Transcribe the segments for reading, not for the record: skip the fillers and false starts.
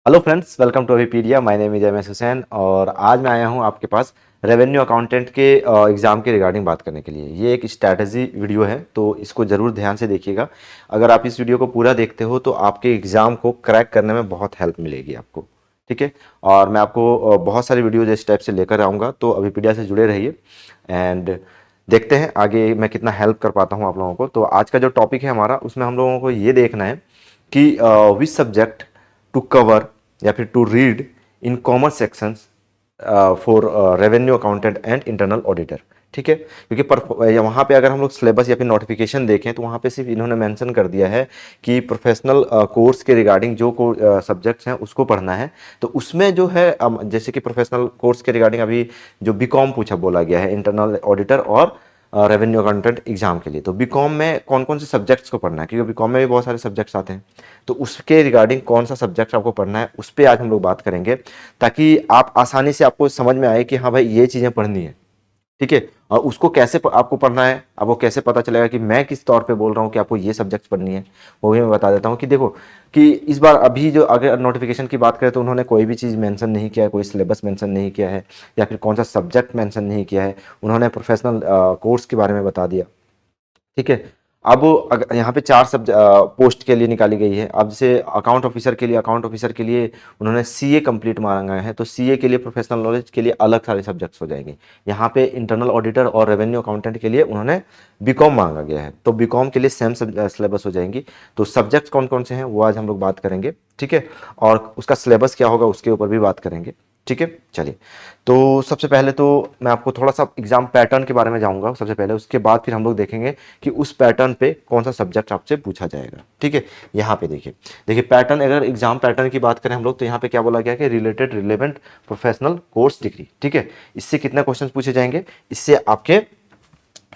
Hello friends, welcome to Avipedia. My name is M S Hussain और आज मैं आया हूं आपके पास रेवेन्यू अकाउंटेंट के एग्ज़ाम के रिगार्डिंग बात करने के लिए। ये एक स्ट्रैटेजी वीडियो है, तो इसको ज़रूर ध्यान से देखिएगा। अगर आप इस वीडियो को पूरा देखते हो तो आपके एग्ज़ाम को क्रैक करने में बहुत हेल्प मिलेगी आपको। ठीक है। और मैं आपको बहुत सारी वीडियोज इस टाइप से लेकर आऊँगा, तो अवीपीडिया से जुड़े रहिए एंड देखते हैं आगे मैं कितना हेल्प कर पाता हूँ आप लोगों को। तो आज का जो टॉपिक है हमारा, उसमें हम लोगों को ये देखना है कि विच सब्जेक्ट टू कवर या फिर to read in commerce sections for revenue accountant and internal auditor. ठीक है, क्योंकि वहाँ पे अगर हम लोग सिलेबस या फिर नोटिफिकेशन देखें तो वहाँ पे सिर्फ इन्होंने मेंशन कर दिया है कि प्रोफेशनल कोर्स के रिगार्डिंग जो सब्जेक्ट्स हैं उसको पढ़ना है। तो उसमें जो है जैसे कि प्रोफेशनल कोर्स के रिगार्डिंग अभी जो बीकॉम पूछा बोला गया है इंटरनल ऑडिटर और रेवेन्यू अकाउंटेंट एग्जाम के लिए, तो बीकॉम में कौन कौन से सब्जेक्ट्स को पढ़ना है, क्योंकि बीकॉम में भी बहुत सारे सब्जेक्ट्स आते हैं। तो उसके रिगार्डिंग कौन सा सब्जेक्ट आपको पढ़ना है उस पर आज हम लोग बात करेंगे, ताकि आप आसानी से आपको समझ में आए कि हाँ भाई ये चीज़ें पढ़नी है। ठीक है। और उसको कैसे आपको पढ़ना है, आपको कैसे पता चलेगा कि मैं किस तौर पे बोल रहा हूँ कि आपको ये सब्जेक्ट पढ़नी है, वो भी मैं बता देता हूँ। कि देखो कि इस बार अभी जो अगर नोटिफिकेशन की बात करें तो उन्होंने कोई भी चीज़ मेंशन नहीं किया है, कोई सिलेबस मेंशन नहीं किया है या फिर कौन सा सब्जेक्ट मेंशन नहीं किया है। उन्होंने प्रोफेशनल कोर्स के बारे में बता दिया। ठीक है। अब यहाँ पे चार पोस्ट के लिए निकाली गई है। अब जैसे अकाउंट ऑफिसर के लिए उन्होंने सीए कंप्लीट मांगा है, तो सीए के लिए प्रोफेशनल नॉलेज के लिए अलग सारे सब्जेक्ट्स हो जाएंगे। यहाँ पे इंटरनल ऑडिटर और रेवेन्यू अकाउंटेंट के लिए उन्होंने बीकॉम मांगा गया है, तो बीकॉम के लिए सेम सिलेबस हो जाएंगी। तो सब्जेक्ट्स कौन कौन से हैं वो आज हम लोग बात करेंगे। ठीक है। और उसका सिलेबस क्या होगा उसके ऊपर भी बात करेंगे। ठीक है, चलिए। तो सबसे पहले तो मैं आपको थोड़ा सा एग्जाम पैटर्न के बारे में जाऊंगा सबसे पहले, उसके बाद फिर हम लोग देखेंगे कि उस पैटर्न पे कौन सा सब्जेक्ट आपसे पूछा जाएगा। ठीक है। यहाँ पे देखिए देखिए पैटर्न, अगर एग्जाम पैटर्न की बात करें हम लोग, तो यहाँ पे क्या बोला गया कि related relevant professional course degree. ठीक है। इससे कितने क्वेश्चन पूछे जाएंगे, इससे आपके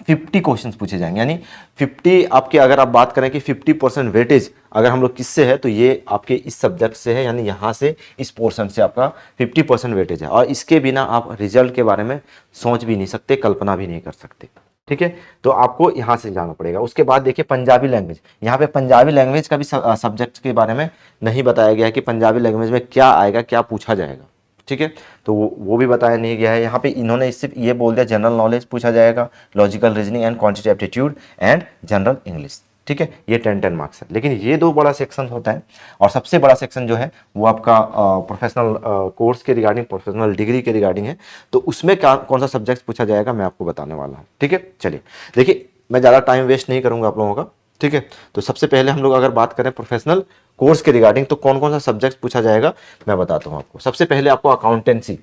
50 क्वेश्चंस पूछे जाएंगे। यानी 50 आपके, अगर आप बात करें कि 50% वेटेज अगर हम लोग किससे है, तो ये आपके इस सब्जेक्ट से है, यानी यहाँ से इस पोर्शन से आपका 50% वेटेज है। और इसके बिना आप रिजल्ट के बारे में सोच भी नहीं सकते, कल्पना भी नहीं कर सकते। ठीक है। तो आपको यहाँ से जाना पड़ेगा। उसके बाद देखिए पंजाबी लैंग्वेज, यहाँ पे पंजाबी लैंग्वेज का भी सब्जेक्ट के बारे में नहीं बताया गया है कि पंजाबी लैंग्वेज में क्या आएगा, क्या पूछा जाएगा। ठीक है। तो वो भी बताया नहीं गया है। यहाँ पे इन्होंने सिर्फ ये बोल दिया जनरल नॉलेज पूछा जाएगा, logical reasoning and quantitative aptitude and general English. ठीक है। ये 10-10 मार्क्स है, लेकिन ये दो बड़ा सेक्शन होता है। और सबसे बड़ा सेक्शन जो है वो आपका प्रोफेशनल कोर्स के रिगार्डिंग, प्रोफेशनल डिग्री के रिगार्डिंग है। तो उसमें क्या कौन सा सब्जेक्ट पूछा जाएगा मैं आपको बताने वाला हूँ। ठीक है, चलिए। देखिए मैं ज़्यादा टाइम वेस्ट नहीं करूँगा आप लोगों का। ठीक है। तो सबसे पहले हम लोग अगर बात करें प्रोफेशनल कोर्स के रिगार्डिंग, तो कौन कौन सा सब्जेक्ट पूछा जाएगा मैं बताता हूँ आपको। सबसे पहले आपको अकाउंटेंसी,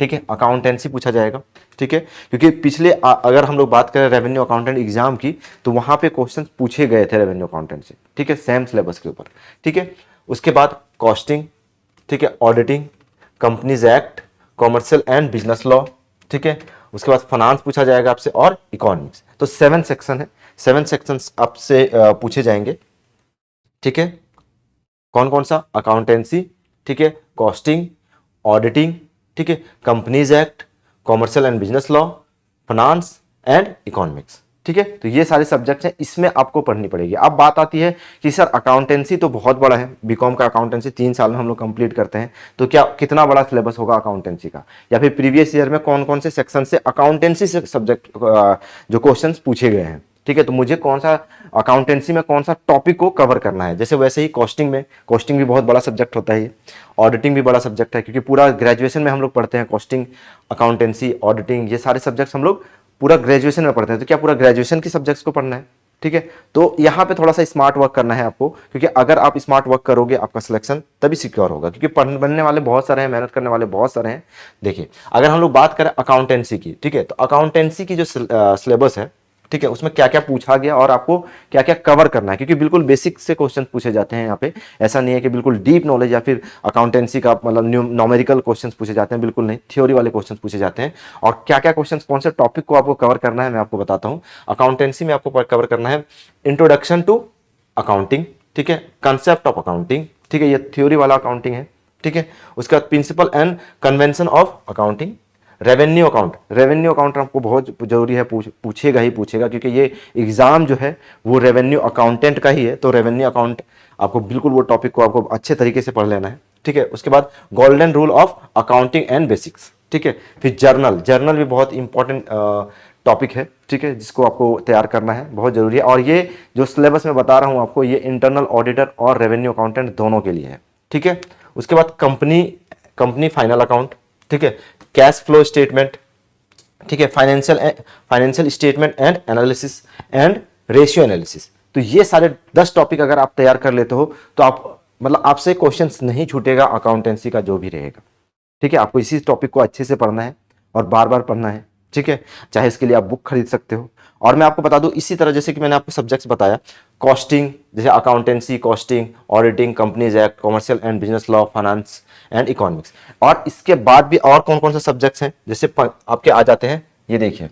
ठीक है, अकाउंटेंसी पूछा जाएगा। ठीक है। क्योंकि पिछले अगर हम लोग बात करें रेवेन्यू अकाउंटेंट एग्जाम की, तो वहां पे क्वेश्चन पूछे गए थे रेवेन्यू अकाउंटेंट से। ठीक है, सेम सिलेबस के ऊपर। ठीक है। उसके बाद कॉस्टिंग, ठीक है, auditing, companies act, commercial and business law. ठीक है। उसके बाद फाइनेंस पूछा जाएगा आपसे और इकोनॉमिक्स। तो 7 सेक्शन है, 7 सेक्शन आपसे पूछे जाएंगे। ठीक है। कौन कौन सा, अकाउंटेंसी, ठीक है, कॉस्टिंग, ऑडिटिंग, ठीक है, companies act, commercial and business law, finance and economics. ठीक है। तो ये सारे सब्जेक्ट्स हैं, इसमें आपको पढ़नी पड़ेगी। अब बात आती है कि सर अकाउंटेंसी तो बहुत बड़ा है, बीकॉम का अकाउंटेंसी 3 साल में हम लोग कंप्लीट करते हैं, तो क्या कितना बड़ा सिलेबस होगा अकाउंटेंसी का, या फिर प्रीवियस ईयर में कौन कौन से सेक्शन से अकाउंटेंसी से सब्जेक्ट जो क्वेश्चंस पूछे गए हैं। ठीक है। तो मुझे कौन सा अकाउंटेंसी में कौन सा टॉपिक को कवर करना है। जैसे वैसे ही कॉस्टिंग में, कॉस्टिंग भी बहुत बड़ा सब्जेक्ट होता है। ऑडिटिंग भी बड़ा सब्जेक्ट है, क्योंकि पूरा ग्रेजुएशन में हम लोग पढ़ते हैं कॉस्टिंग, अकाउंटेंसी, ऑडिटिंग, ये सारे सब्जेक्ट्स हम लोग पूरा ग्रेजुएशन में पढ़ते हैं। तो क्या पूरा ग्रेजुएशन के सब्जेक्ट्स को पढ़ना है। ठीक है। तो यहाँ पे थोड़ा सा स्मार्ट वर्क करना है आपको, क्योंकि अगर आप स्मार्ट वर्क करोगे आपका सिलेक्शन तभी सिक्योर होगा, क्योंकि पढ़ने वाले बहुत सारे हैं, मेहनत करने वाले बहुत सारे हैं। देखिए अगर हम लोग बात करें अकाउंटेंसी की, ठीक है, तो अकाउंटेंसी की जो सिलेबस है, ठीक है, उसमें क्या क्या पूछा गया और आपको क्या क्या कवर करना है, क्योंकि बिल्कुल बेसिक से क्वेश्चन पूछे जाते हैं यहाँ पे। ऐसा नहीं है कि बिल्कुल डीप नॉलेज या फिर अकाउंटेंसी का मतलब न्यूमेरिकल क्वेश्चन पूछे जाते हैं, बिल्कुल नहीं, थ्योरी वाले क्वेश्चन पूछे जाते हैं। और क्या क्या क्वेश्चन, कौन से टॉपिक को आपको कवर करना है मैं आपको बताता हूँ। अकाउंटेंसी में आपको कवर करना है इंट्रोडक्शन टू अकाउंटिंग, ठीक है, कंसेप्ट ऑफ अकाउंटिंग, ठीक है, ये थ्योरी वाला अकाउंटिंग है। ठीक है। उसके बाद principle and convention of accounting, revenue account, revenue account आपको बहुत जरूरी है, पूछेगा ही पूछेगा, क्योंकि ये एग्जाम जो है वो रेवेन्यू अकाउंटेंट का ही है। तो रेवेन्यू अकाउंट आपको बिल्कुल वो टॉपिक को आपको अच्छे तरीके से पढ़ लेना है। ठीक है। उसके बाद golden rule of accounting and basics, ठीक है। फिर जर्नल, जर्नल भी बहुत इंपॉर्टेंट टॉपिक है, ठीक है, जिसको आपको तैयार करना है, बहुत जरूरी है। और ये जो सिलेबस मैं बता रहा हूँ आपको, ये इंटरनल ऑडिटर और रेवेन्यू अकाउंटेंट दोनों के लिए है, ठीक है। उसके बाद कंपनी कंपनी फाइनल अकाउंट, ठीक है, कैश फ्लो स्टेटमेंट, ठीक है, financial statement and analysis and ratio analysis. तो ये सारे 10 टॉपिक अगर आप तैयार कर लेते हो तो आप मतलब आपसे क्वेश्चंस नहीं छूटेगा अकाउंटेंसी का जो भी रहेगा, ठीक है। आपको इसी टॉपिक को अच्छे से पढ़ना है और बार बार पढ़ना है, ठीक है। चाहे इसके लिए आप बुक खरीद सकते हो। और मैं आपको बता दूं, इसी तरह जैसे कि मैंने आपको सब्जेक्ट्स बताया, कॉस्टिंग जैसे accountancy, costing, auditing, companies act, commercial and business law, finance and economics. और इसके बाद भी और कौन कौन से सब्जेक्ट्स हैं, जैसे आपके आ जाते हैं, ये देखिए,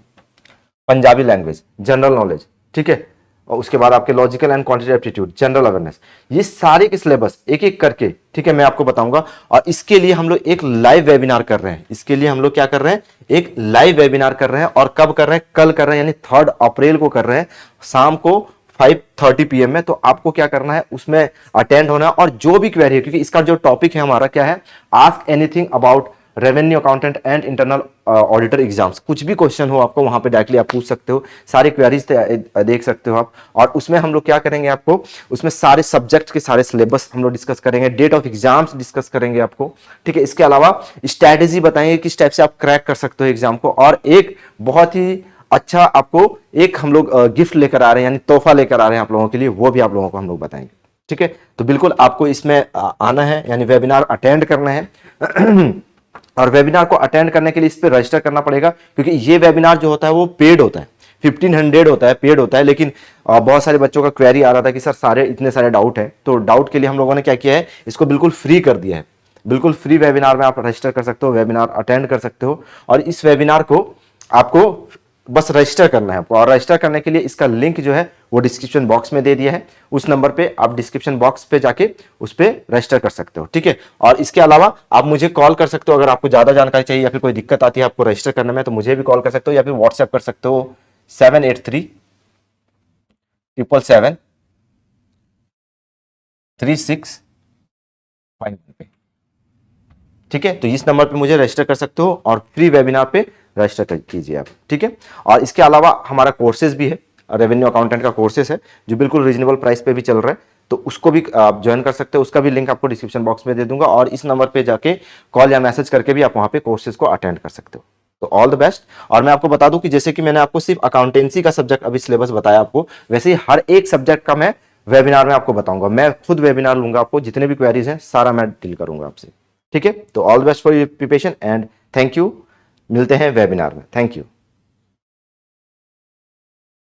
पंजाबी लैंग्वेज, जनरल नॉलेज, ठीक है। और उसके बाद आपके logical and quantitative aptitude, general awareness, ये सारे के सिलेबस एक एक करके, ठीक है, मैं आपको बताऊंगा। और इसके लिए हम लोग एक लाइव वेबिनार कर रहे हैं। इसके लिए हम लोग क्या कर रहे हैं, एक लाइव वेबिनार कर रहे हैं। और कब कर रहे हैं, कल कर रहे हैं, यानी 3 अप्रैल को कर रहे हैं, शाम को 5:30 PM में। तो आपको क्या करना है, उसमें अटेंड होना है। और जो भी क्वेरी है, क्योंकि इसका जो टॉपिक है हमारा क्या है, ask anything about revenue accountant and internal auditor exams, कुछ भी क्वेश्चन हो आपको वहां पे डायरेक्टली आप पूछ सकते हो, सारी क्वेरीज देख सकते हो आप। और उसमें हम लोग क्या करेंगे, आपको उसमें सारे सब्जेक्ट के सारे सिलेबस हम लोग डिस्कस करेंगे, डेट ऑफ एग्जाम्स डिस्कस करेंगे आपको, ठीक है। इसके अलावा स्ट्रैटेजी बताएंगे किस टाइप से आप क्रैक कर सकते हो एग्जाम को। और एक बहुत ही अच्छा आपको एक हम लोग गिफ्ट लेकर आ रहे हैं, यानी तोहफा लेकर आ रहे हैं आप लोगों के लिए, वो भी आप लोगों को हम लोग बताएंगे, ठीक है। तो बिल्कुल आपको इसमें आना है, यानी वेबिनार अटेंड करना है। और वेबिनार को अटेंड करने के लिए इस पर रजिस्टर करना पड़ेगा, क्योंकि ये वेबिनार जो होता है वो पेड होता है, 1500 होता है, पेड होता है। लेकिन बहुत सारे बच्चों का क्वेरी आ रहा था कि सर इतने सारे डाउट है, तो डाउट के लिए हम लोगों ने क्या किया है, इसको बिल्कुल फ्री कर दिया है। बिल्कुल फ्री वेबिनार में आप रजिस्टर कर सकते हो, वेबिनार अटेंड कर सकते हो। और इस वेबिनार को आपको बस रजिस्टर करना है आपको। और रजिस्टर करने के लिए इसका लिंक जो है वो डिस्क्रिप्शन बॉक्स में दे दिया है, उस नंबर पे आप डिस्क्रिप्शन बॉक्स पे जाके उस पे रजिस्टर कर सकते हो, ठीक है। और इसके अलावा आप मुझे कॉल कर सकते हो, अगर आपको ज्यादा जानकारी चाहिए या फिर कोई दिक्कत आती है आपको रजिस्टर करने में, तो मुझे भी कॉल कर सकते हो या फिर व्हाट्सएप कर सकते हो 783-777-3651 पे, ठीक है। तो इस नंबर पे मुझे रजिस्टर कर सकते हो और फ्री वेबिनार पे रजिस्टर कीजिए आप, ठीक है। और इसके अलावा हमारा कोर्सेज भी है, रेवेन्यू अकाउंटेंट का कोर्सेज है जो बिल्कुल रीजनेबल प्राइस पे भी चल रहा है, तो उसको भी आप ज्वाइन कर सकते हो। उसका भी लिंक आपको डिस्क्रिप्शन बॉक्स में दे दूंगा। और इस नंबर पे जाके कॉल या मैसेज करके भी आप वहां पे कोर्सेज को अटेंड कर सकते हो। तो ऑल द बेस्ट। और मैं आपको बता दूं कि जैसे कि मैंने आपको सिर्फ अकाउंटेंसी का सब्जेक्ट अभी सिलेबस बताया आपको, वैसे ही हर एक सब्जेक्ट का मैं वेबिनार में आपको बताऊंगा। मैं खुद वेबिनार लूंगा, आपको जितने भी क्वेरीज हैं सारा मैं डील करूंगा आपसे, ठीक है। तो all the best for your preparation and thank you. मिलते हैं वेबिनार में, थैंक यू।